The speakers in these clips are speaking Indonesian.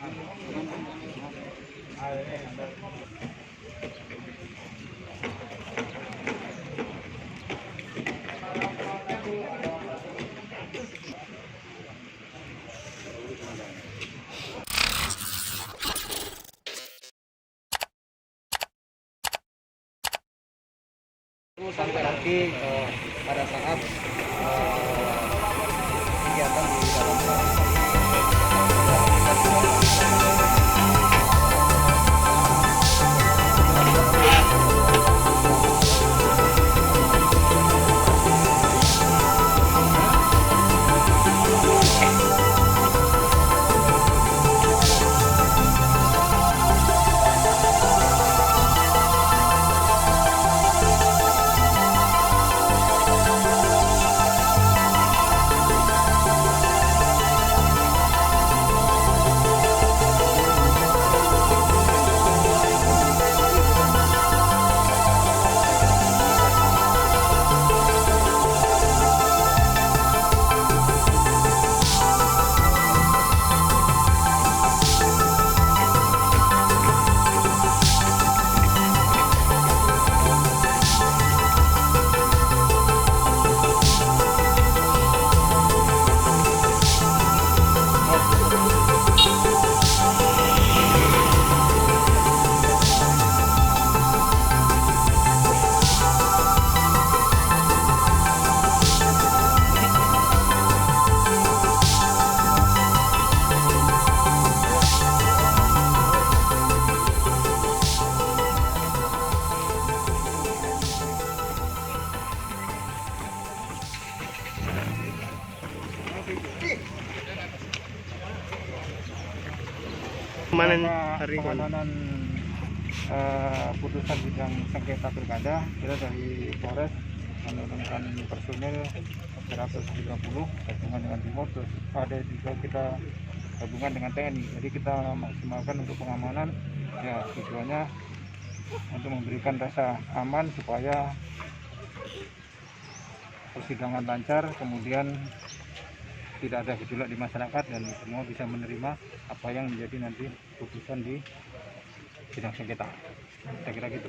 Sampai nanti pada saat kegiatan di dalam pengamanan putusan sidang sengketa pilkada, kita dari Polres menurunkan personil 130 gabungan dengan Timur, terus ada juga kita gabungan dengan TNI. Jadi kita maksimalkan untuk pengamanan, ya tujuannya untuk memberikan rasa aman supaya persidangan lancar, kemudian tidak ada gejolak di masyarakat dan semua bisa menerima apa yang menjadi nanti putusan di sidang sengketa. Saya kira gitu.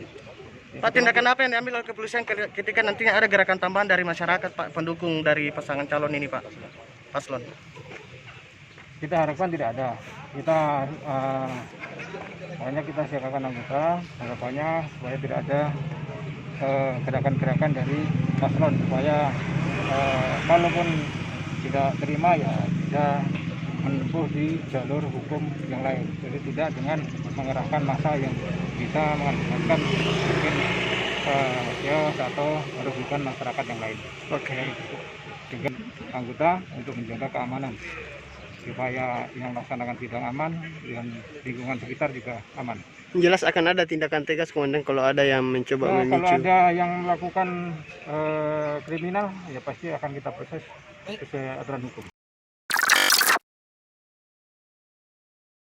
Pak, tindakan apa yang diambil oleh kepolisian ketika nantinya ada gerakan tambahan dari masyarakat, Pak, pendukung dari pasangan calon ini, Pak, paslon? Kita harapkan tidak ada. Kita pokoknya kita siapkan anggota, harapannya supaya tidak ada gerakan-gerakan dari paslon, supaya kalaupun tidak terima ya bisa menempuh di jalur hukum yang lain. Jadi tidak dengan mengerahkan massa yang bisa mengakibatkan mungkin chaos atau merugikan masyarakat yang lain. Oke. Dengan anggota untuk menjaga keamanan supaya yang melaksanakan sidang aman dan lingkungan sekitar juga aman. Jelas akan ada tindakan tegas kemudian kalau ada yang mencoba memicu. Kalau ada yang melakukan kriminal ya pasti akan kita proses sesuai aturan hukum.